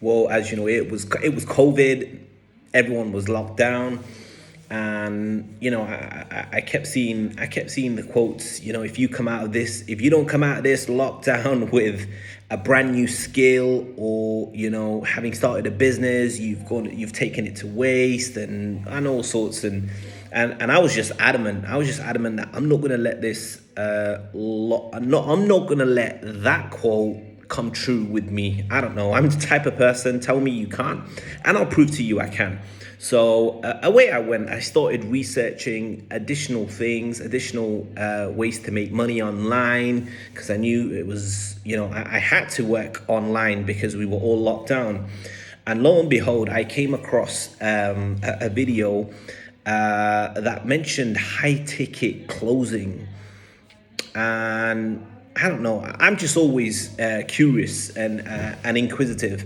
Well, as you know, it was COVID. Everyone was locked down, and I kept seeing the quotes. If you come out of this, if you don't come out of this lockdown with a brand new skill, or having started a business, you've taken it to waste, and all sorts. And I was just adamant. That I'm not gonna let this. I'm not gonna let that quote come true with me. I don't know. I'm the type of person, tell me you can't, and I'll prove to you I can. So away I went. I started researching additional things, additional ways to make money online, because I knew it was, I had to work online because we were all locked down. And lo and behold, I came across a video that mentioned high ticket closing. And I don't know. I'm just always curious and inquisitive,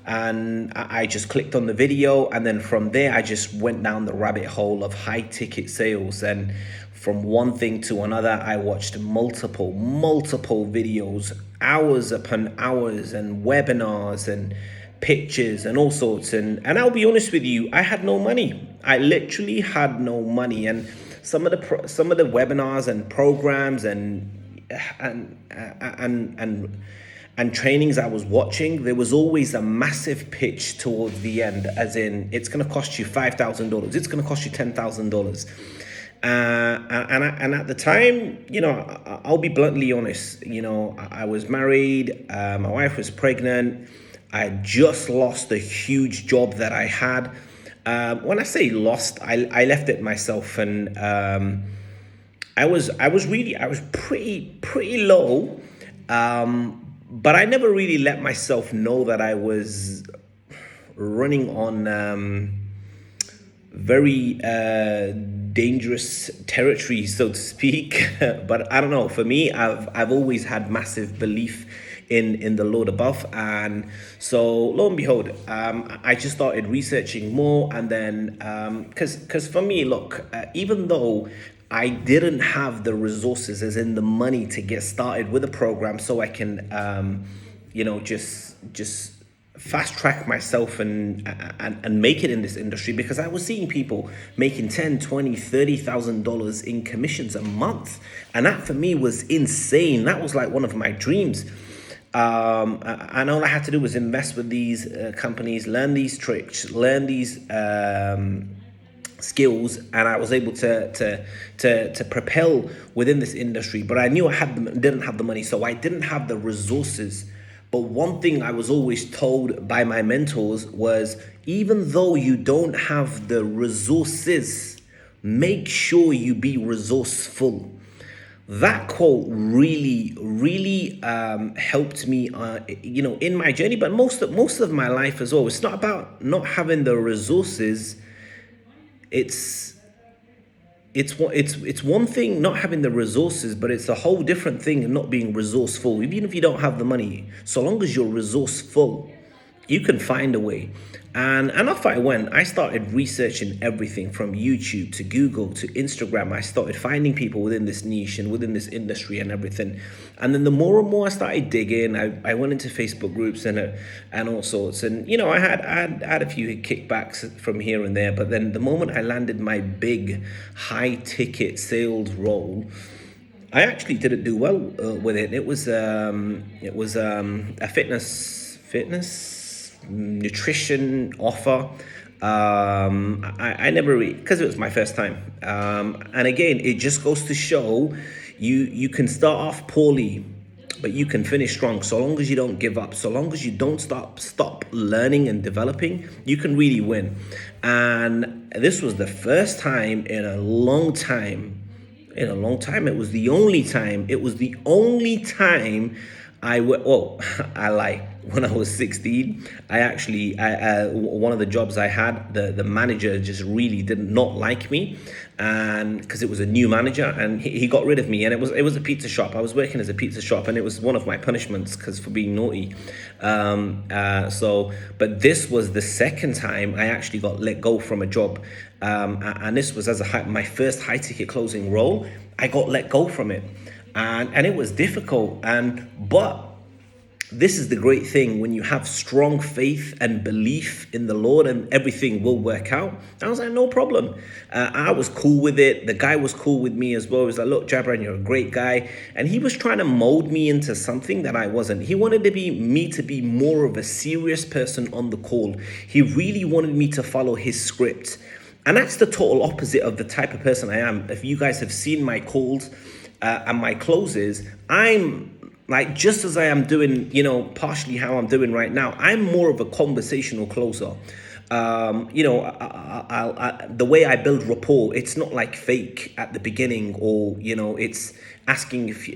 and I just clicked on the video, and then from there I just went down the rabbit hole of high ticket sales, and from one thing to another, I watched multiple videos, hours upon hours, and webinars and pictures and all sorts. And I'll be honest with you, I had no money. I literally had no money, and some of the webinars and programs and and trainings I was watching, there was always a massive pitch towards the end, as in, it's going to cost you $5,000, it's going to cost you $10,000. And at the time, I'll be bluntly honest. I was married, my wife was pregnant, I just lost a huge job that I had. When I say lost, I left it myself, and I was pretty low, but I never really let myself know that I was running on very dangerous territory, so to speak. But I don't know. For me, I've always had massive belief in the Lord above, and so lo and behold, I just started researching more, and then because for me, look, even though I didn't have the resources, as in the money, to get started with a program, so I can just fast track myself and make it in this industry, because I was seeing people making 10, 20, $30,000 in commissions a month, and that for me was insane. That was like one of my dreams. And all I had to do was invest with these companies, learn these tricks, learn these skills, and I was able to propel within this industry. But I knew didn't have the money, so I didn't have the resources. But one thing I was always told by my mentors was, even though you don't have the resources, make sure you be resourceful. That quote really helped me, in my journey, but most of my life as well. It's not about not having the resources. It's one thing not having the resources, but it's a whole different thing not being resourceful. Even if you don't have the money, so long as you're resourceful, you can find a way. And off I went. I started researching everything from YouTube to Google to Instagram. I started finding people within this niche and within this industry and everything. And then the more and more I started digging, I went into Facebook groups and all sorts. And I had a few kickbacks from here and there. But then the moment I landed my big high ticket sales role, I actually didn't do well with it. It was a fitness nutrition offer. I never really, because it was my first time. And again, it just goes to show you can start off poorly, but you can finish strong. So long as you don't give up, so long as you don't stop learning and developing, you can really win. And this was the first time in a long time. It was the only time I lie. When I was 16, one of the jobs I had, the manager just really did not like me, and because it was a new manager, and he got rid of me. And it was a pizza shop. I was working as a pizza shop, and it was one of my punishments because for being naughty. But this was the second time I actually got let go from a job, and this was my first high ticket closing role. I got let go from it, and it was difficult, but this is the great thing when you have strong faith and belief in the Lord, and everything will work out. I was like, no problem. I was cool with it. The guy was cool with me as well. He was like, look, Jabran, you're a great guy. And he was trying to mold me into something that I wasn't. He wanted me to be more of a serious person on the call. He really wanted me to follow his script. And that's the total opposite of the type of person I am. If you guys have seen my calls and my closes, I'm like, just as I am doing, partially how I'm doing right now, I'm more of a conversational closer. The way I build rapport, it's not like fake at the beginning, or, it's asking if,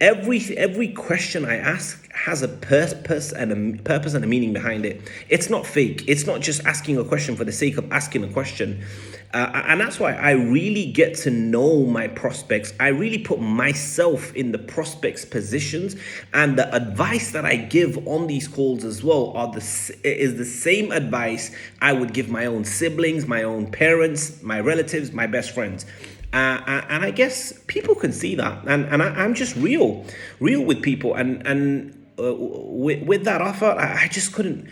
every question I ask has a purpose and a meaning behind it. It's not fake. It's not just asking a question for the sake of asking a question. And that's why I really get to know my prospects. I really put myself in the prospects' positions, and the advice that I give on these calls as well is the same advice I would give my own siblings, my own parents, my relatives, my best friends. And I guess people can see that, and I'm just real with people, and with that offer, I just couldn't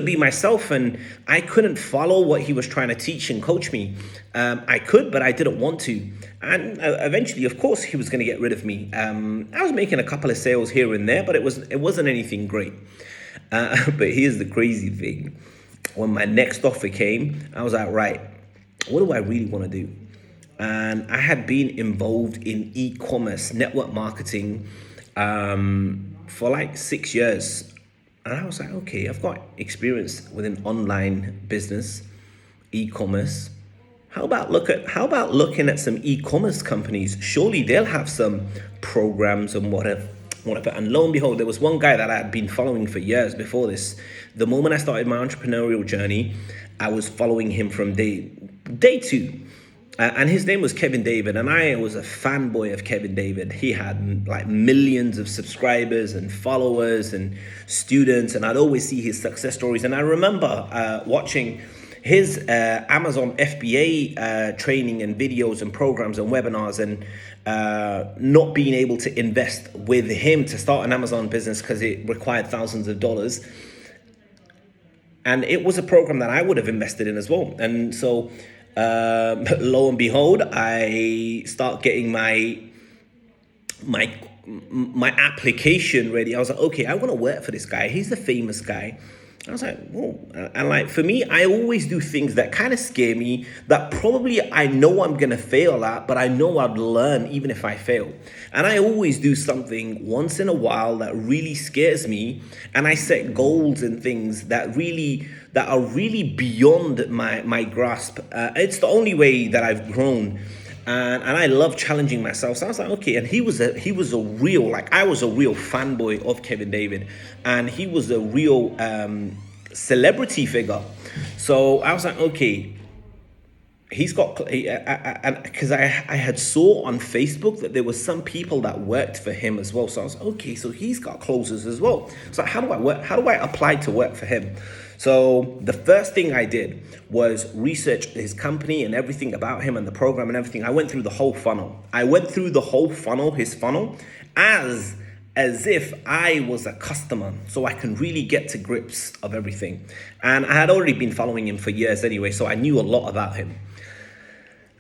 be myself, and I couldn't follow what he was trying to teach and coach me. I could, but I didn't want to. And eventually, of course, he was going to get rid of me. I was making a couple of sales here and there, but it wasn't anything great. But here's the crazy thing: when my next offer came, I was like, right, what do I really want to do? And I had been involved in e-commerce, network marketing, for like 6 years. And I was like, okay, I've got experience within online business, e-commerce. How about looking at some e-commerce companies? Surely they'll have some programs and whatever. And lo and behold, there was one guy that I had been following for years before this. The moment I started my entrepreneurial journey, I was following him from day two. And his name was Kevin David, and I was a fanboy of Kevin David. He had like millions of subscribers and followers and students, and I'd always see his success stories. And I remember watching his Amazon FBA training and videos and programs and webinars, and not being able to invest with him to start an Amazon business because it required thousands of dollars. And it was a program that I would have invested in as well. And so lo and behold, I start getting my application ready. I was like, okay, I want to work for this guy. He's the famous guy. I was like, whoa. And like, for me, I always do things that kind of scare me, that probably I know I'm going to fail at, but I know I'd learn even if I fail. And I always do something once in a while that really scares me. And I set goals and things that are really beyond my grasp. It's the only way that I've grown. And I love challenging myself. So I was like, okay. And I was a real fanboy of Kevin David, and he was a real celebrity figure. So I was like, okay, he's got, and because I had saw on Facebook that there was some people that worked for him as well. So I was like, okay, so he's got closers as well. So how do I apply to work for him? So the first thing I did was research his company and everything about him and the program and everything. I went through the whole funnel. His funnel, as if I was a customer, so I can really get to grips of everything. And I had already been following him for years anyway, so I knew a lot about him.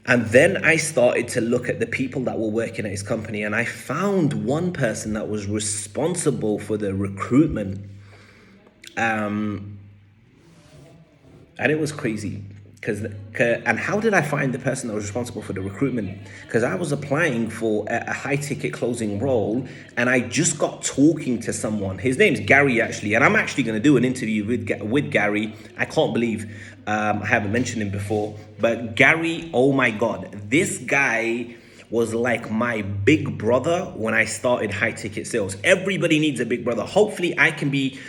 And then I started to look at the people that were working at his company, and I found one person that was responsible for the recruitment. And it was crazy. And how did I find the person that was responsible for the recruitment? Because I was applying for a high ticket closing role, and I just got talking to someone. His name's Gary, actually, and I'm actually going to do an interview with Gary. I can't believe I haven't mentioned him before, but Gary, oh my God, this guy was like my big brother when I started high ticket sales. Everybody needs a big brother. Hopefully I can be,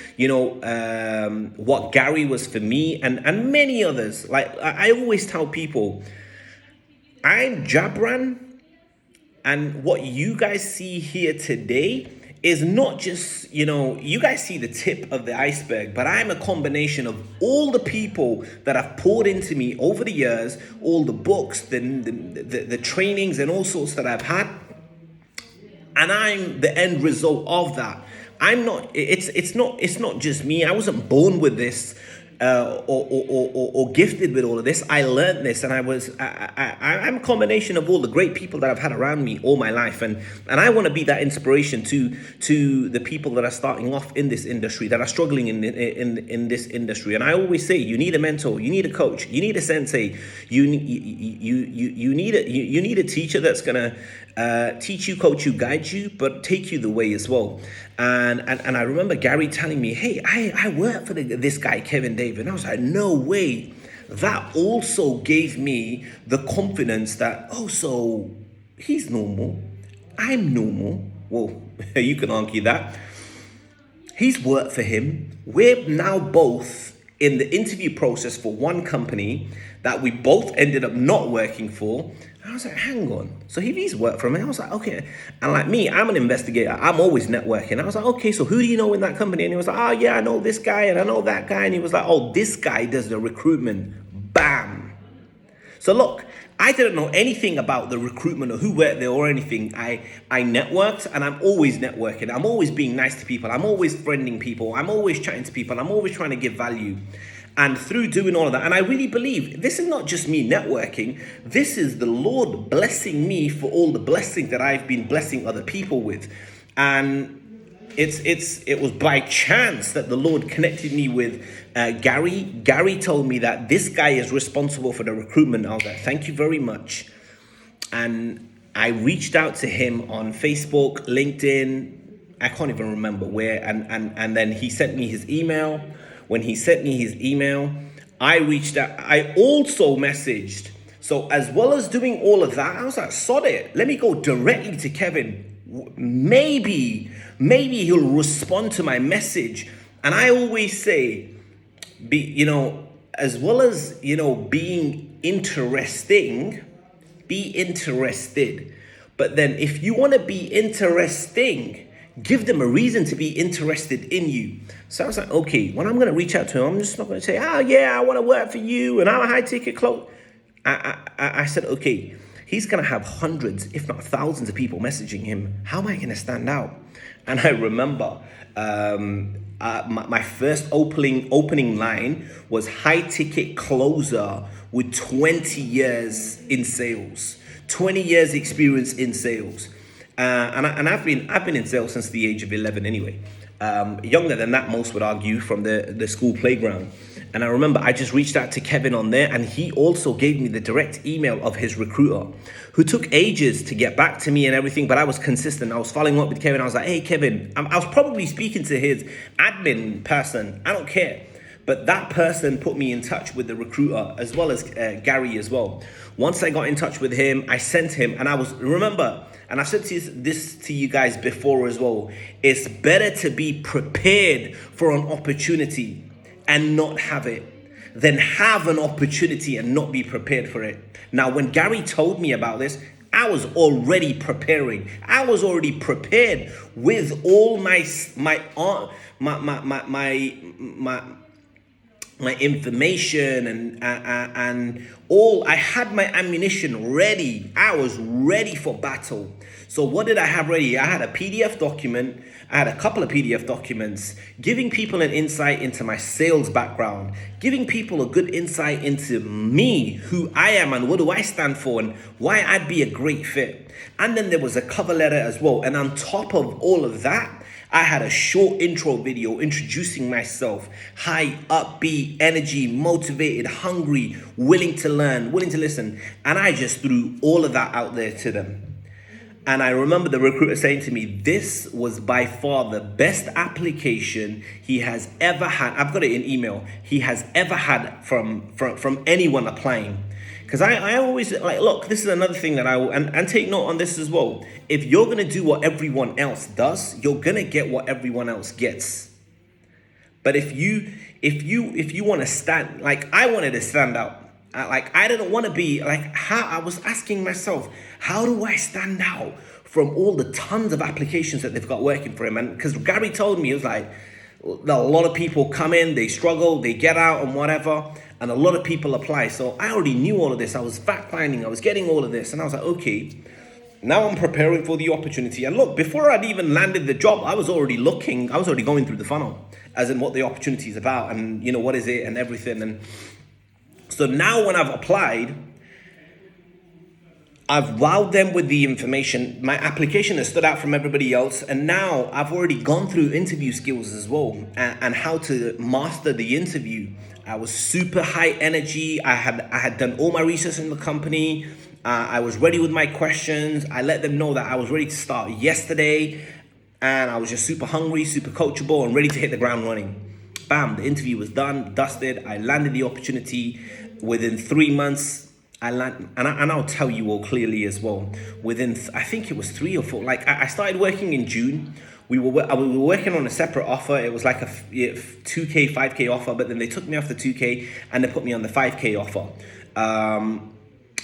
what Gary was for me and many others. Like I always tell people, I'm Jabran, and what you guys see here today is not just, you guys see the tip of the iceberg, but I'm a combination of all the people that have poured into me over the years, all the books, the trainings and all sorts that I've had. And I'm the end result of that. I'm not. It's not just me. I wasn't born with this. Or gifted with all of this. I learned this, and I'm a combination of all the great people that I've had around me all my life, and I want to be that inspiration to the people that are starting off in this industry, that are struggling in this industry. And I always say, you need a mentor, you need a coach, you need a sensei, you need a teacher that's gonna teach you, coach you, guide you, but take you the way as well. And I remember Gary telling me, hey, I work for this guy, Kevin David. And I was like, no way. That also gave me the confidence that, oh, so he's normal. I'm normal. Well, you can argue that. He's worked for him. We're now both in the interview process for one company that we both ended up not working for. I was like, hang on. So he's worked for me. I was like, okay. And like me, I'm an investigator. I'm always networking. I was like, okay, so who do you know in that company? And he was like, oh yeah, I know this guy and I know that guy. And he was like, oh, this guy does the recruitment. Bam. So look, I didn't know anything about the recruitment or who worked there or anything. I networked, and I'm always networking. I'm always being nice to people. I'm always friending people. I'm always chatting to people. I'm always trying to give value. And through doing all of that, and I really believe this is not just me networking, this is the Lord blessing me for all the blessings that I've been blessing other people with. And it was by chance that the Lord connected me with Gary. Gary told me that this guy is responsible for the recruitment. I was like, thank you very much. And I reached out to him on Facebook, LinkedIn, I can't even remember where, and then he sent me his email. When he sent me his email, I reached out. I also messaged. So as well as doing all of that, I was like, sod it. Let me go directly to Kevin. Maybe he'll respond to my message. And I always say, as well as, being interesting, be interested. But then if you want to be interesting, give them a reason to be interested in you. So I was like, okay, when I'm going to reach out to him, I'm just not going to say, oh yeah, I want to work for you and I'm a high ticket close. I said, okay, he's going to have hundreds, if not thousands of people messaging him. How am I going to stand out? And I remember my first opening line was high ticket closer with 20 years in sales, 20 years experience in sales. And I've been in sales since the age of 11 anyway. Younger than that, most would argue, from the school playground. And I remember I just reached out to Kevin on there, and he also gave me the direct email of his recruiter, who took ages to get back to me and everything, but I was consistent. I was following up with Kevin. I was like, hey, Kevin, I was probably speaking to his admin person. I don't care. But that person put me in touch with the recruiter, as well as Gary as well. Once I got in touch with him, I sent him, and remember, and I've said this to you guys before as well, it's better to be prepared for an opportunity and not have it than have an opportunity and not be prepared for it. Now, when Gary told me about this, I was already preparing. I was already prepared with all my information and all. I had my ammunition ready. I was ready for battle. So what did I have ready? I had a PDF document. I had a couple of PDF documents giving people an insight into my sales background, giving people a good insight into me, who I am and what do I stand for and why I'd be a great fit. And then there was a cover letter as well. And on top of all of that, I had a short intro video introducing myself. High, upbeat, energy, motivated, hungry, willing to learn, willing to listen. And I just threw all of that out there to them. And I remember the recruiter saying to me, this was by far the best application he has ever had. I've got it in email. He has ever had from anyone applying. Because I always look, this is another thing that and take note on this as well. If you're going to do what everyone else does, you're going to get what everyone else gets. But if you want to stand, I wanted to stand out. I didn't want to be how I was asking myself, how do I stand out from all the tons of applications that they've got working for him? And because Gary told me, he was like, a lot of people come in, they struggle, they get out and whatever, and a lot of people apply. So I already knew all of this. I was fact finding, I was getting all of this, and I was like, okay, Now I'm preparing for the opportunity. And look, before I'd even landed the job, I was already looking, I was already going through the funnel, as in what the opportunity is about and, what is it and everything. And so now when I've applied, I've wowed them with the information. My application has stood out from everybody else. And now I've already gone through interview skills as well, and how to master the interview. I was super high energy. I had done all my research in the company. I was ready with my questions. I let them know that I was ready to start yesterday. And I was just super hungry, super coachable, and ready to hit the ground running. Bam, the interview was done, dusted. I landed the opportunity within 3 months. And I'll tell you all clearly as well. Within, I think it was 3 or 4. Like I started working in June. We were working on a separate offer. It was like a 2K, 5K offer, but then they took me off the 2K and they put me on the 5K offer.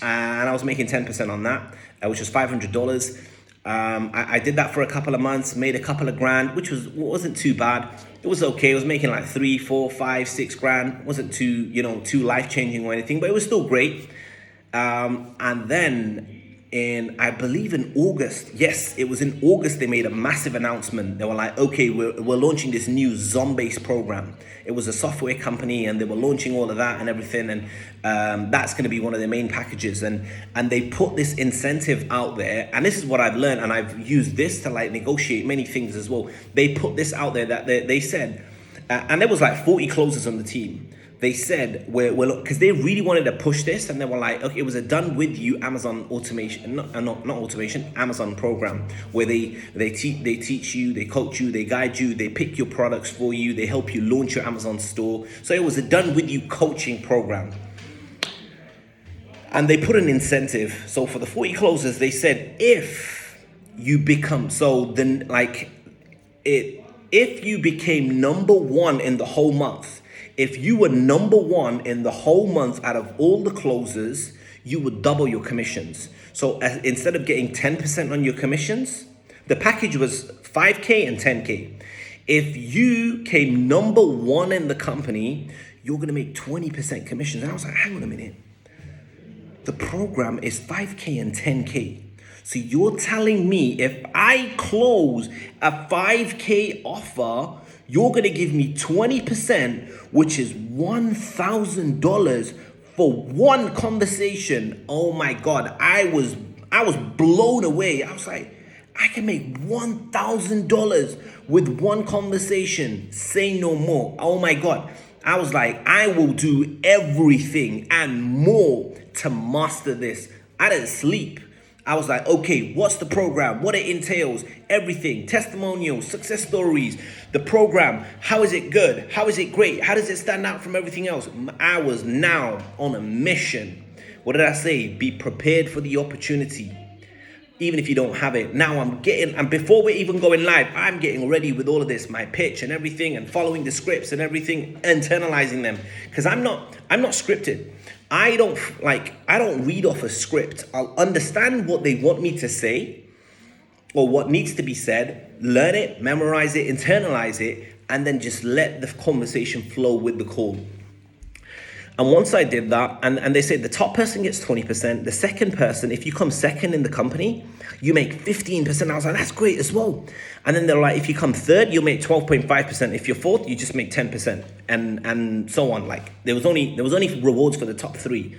And I was making 10% on that, which was $500. I did that for a couple of months, made a couple of grand, which wasn't too bad. It was okay. I was making like 3, 4, 5, 6 grand. It wasn't too life-changing or anything, but it was still great. And then I believe in August, yes, it was in August, they made a massive announcement. They were like, okay, we're launching this new Zombase program. It was a software company and they were launching all of that and everything. And that's going to be one of their main packages. And they put this incentive out there. And this is what I've learned. And I've used this to like negotiate many things as well. They put this out there that they said, and there was like 40 closers on the team. They said, we're because they really wanted to push this, and they were like, okay, it was a done with you Amazon automation, not automation, Amazon program, where they teach you, they coach you, they guide you, they pick your products for you, they help you launch your Amazon store. So it was a done with you coaching program. And they put an incentive. So for the 40 closers, they said, if you became number one in the whole month, if you were number one in the whole month out of all the closers, you would double your commissions. So instead of getting 10% on your commissions, the package was 5K and 10K. If you came number one in the company, you're going to make 20% commissions. And I was like, hang on a minute. The program is 5K and 10K. So you're telling me if I close a 5K offer, you're going to give me 20%, which is $1,000 for one conversation. Oh my God, I was blown away. I was like, I can make $1,000 with one conversation. Say no more. Oh my God. I was like, I will do everything and more to master this. I didn't sleep. I was like, okay, what's the program? What it entails, everything, testimonials, success stories, the program. How is it good? How is it great? How does it stand out from everything else? I was now on a mission. What did I say? Be prepared for the opportunity. Even if you don't have it. Now and before we're even going live, I'm getting ready with all of this, my pitch and everything, and following the scripts and everything, internalizing them. Because I'm not scripted. I don't read off a script. I'll understand what they want me to say or what needs to be said, learn it, memorize it, internalize it, and then just let the conversation flow with the call. And once I did that, and they said the top person gets 20%, the second person, if you come second in the company, you make 15%. I was like, that's great as well. And then they're like, if you come third, you'll make 12.5%. If you're fourth, you just make 10%, and so on. Like there was only rewards for the top 3.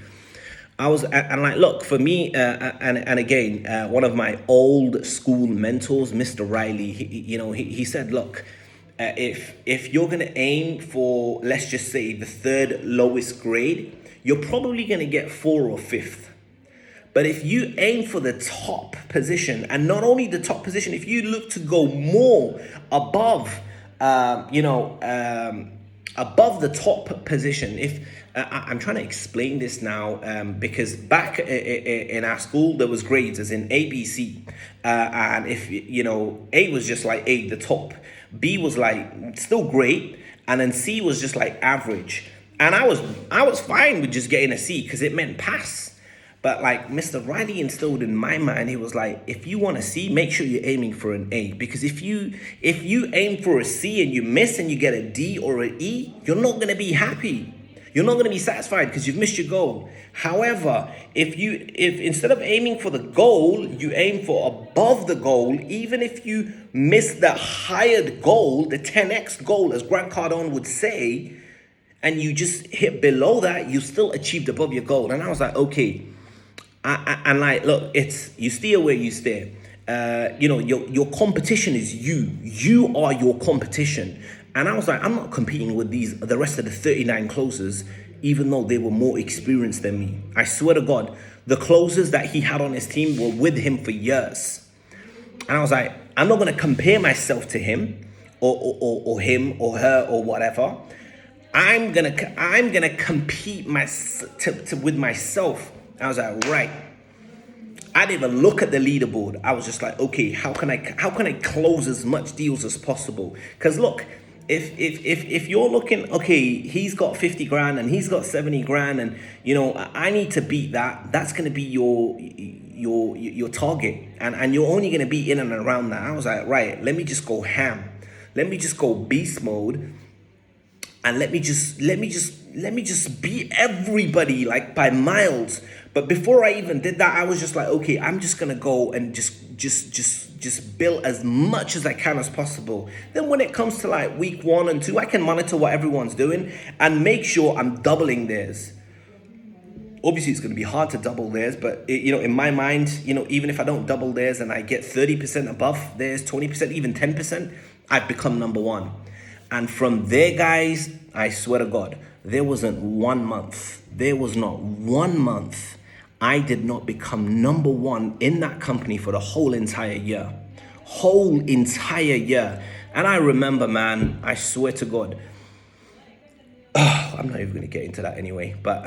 Look, for me, and again, one of my old school mentors, Mr. Riley, he said, look, if you're going to aim for, let's just say, the third lowest grade, you're probably going to get 4 or 5th. But if you aim for the top position, and not only the top position, if you look to go more above, above the top position, if I'm trying to explain this now, because back in our school, there was grades as in A, B, C. And if, A was just like A, the top. B was like still great. And then C was just like average. And I was fine with just getting a C because it meant pass. But like Mr. Riley instilled in my mind, he was like, if you want a C, make sure you're aiming for an A. Because if you aim for a C and you miss and you get a D or an E, you're not going to be happy. You're not going to be satisfied because you've missed your goal. However, if instead of aiming for the goal, you aim for above the goal, even if you miss the higher goal, the 10x goal, as Grant Cardone would say, and you just hit below that, you still achieved above your goal. And I was like, okay. And like, look, it's you steer where you steer. Your competition is you. You are your competition. And I was like, I'm not competing with the rest of the 39 closers, even though they were more experienced than me. I swear to God, the closers that he had on his team were with him for years. And I was like, I'm not going to compare myself to him or him or her or whatever. I'm gonna compete with myself. I was like, right. I didn't even look at the leaderboard. I was just like, okay, how can I close as much deals as possible? Because look, if you're looking, okay, he's got 50 grand and he's got 70 grand, and I need to beat that. That's gonna be your target, and you're only gonna be in and around that. I was like, right, let me just go ham. Let me just go beast mode. And let me just beat everybody like by miles. But before I even did that, I was just like, okay, I'm just gonna go and just build as much as I can as possible. Then when it comes to like week 1 and 2, I can monitor what everyone's doing and make sure I'm doubling theirs. Obviously, it's going to be hard to double theirs, but in my mind, even if I don't double theirs and I get 30% above theirs, 20%, even 10%, I've become number one. And from there, guys, I swear to God, there wasn't 1 month. There was not 1 month I did not become number one in that company for the whole entire year. Whole entire year. And I remember, man, I swear to God, I'm not even going to get into that anyway, but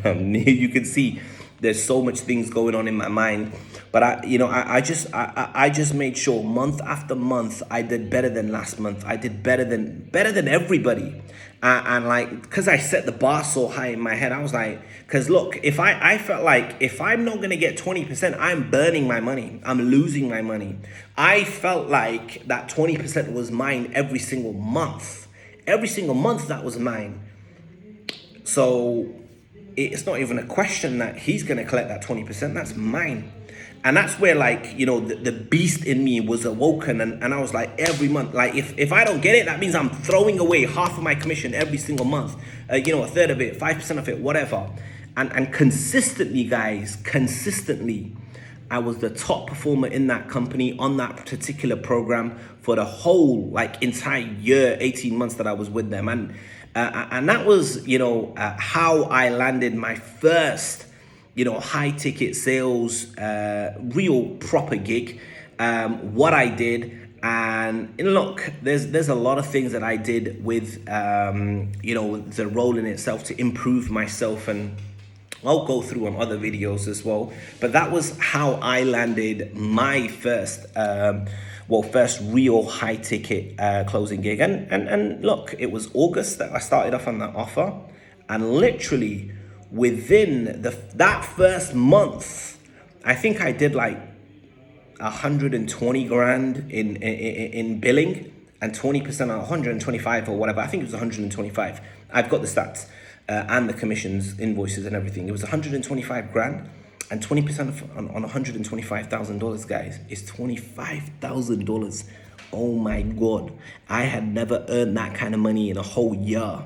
you can see there's so much things going on in my mind. But I just made sure month after month I did better than last month. I did better than everybody. And like, because I set the bar so high in my head, I was like, because look, if I felt like if I'm not going to get 20%, I'm burning my money. I'm losing my money. I felt like that 20% was mine every single month. Every single month that was mine. So it's not even a question that he's going to collect that 20%. That's mine. And that's where like, the beast in me was awoken. And I was like, every month, like if I don't get it, that means I'm throwing away half of my commission every single month. A third of it, 5% of it, whatever. And consistently, guys, I was the top performer in that company on that particular program for the whole like entire year, 18 months that I was with them. And that was, how I landed my first, high ticket sales, real proper gig, what I did. And look, there's a lot of things that I did with, the role in itself to improve myself, and I'll go through on other videos as well. But that was how I landed my first real high ticket closing gig. And look, it was August that I started off on that offer, and literally within that first month, I think I did like 120 grand in billing, and 20% on 125 or whatever. I think it was 125. I've got the stats and the commissions, invoices and everything. It was 125 grand, and 20% on $125,000, guys, is $25,000. Oh my God. I had never earned that kind of money in a whole year.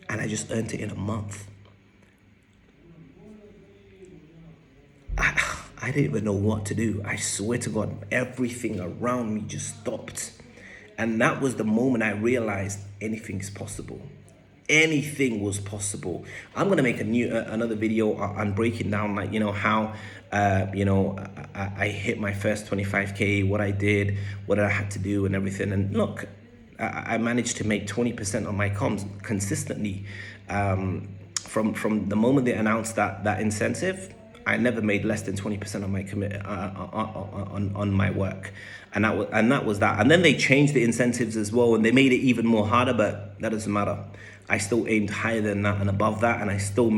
And I just earned it in a month. I didn't even know what to do. I swear to God, everything around me just stopped. And that was the moment I realized anything is possible. Anything was possible. I'm gonna make another video on breaking down, like, how I hit my first 25K, what I did, what I had to do, and everything. And look, I managed to make 20% on my comms consistently. From the moment they announced that incentive, I never made less than 20% on my commit on my work, and that was that. And then they changed the incentives as well, and they made it even more harder. But that doesn't matter. I still aimed higher than that and above that, and I still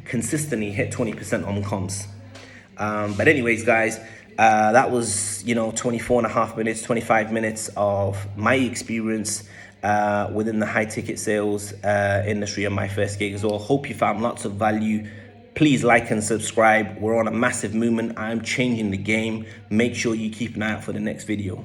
consistently hit 20% on comms. But anyways, guys, that was 24 and a half minutes, 25 minutes of my experience within the high ticket sales industry on my first gig as well. Hope you found lots of value. Please like and subscribe. We're on a massive movement. I'm changing the game. Make sure you keep an eye out for the next video.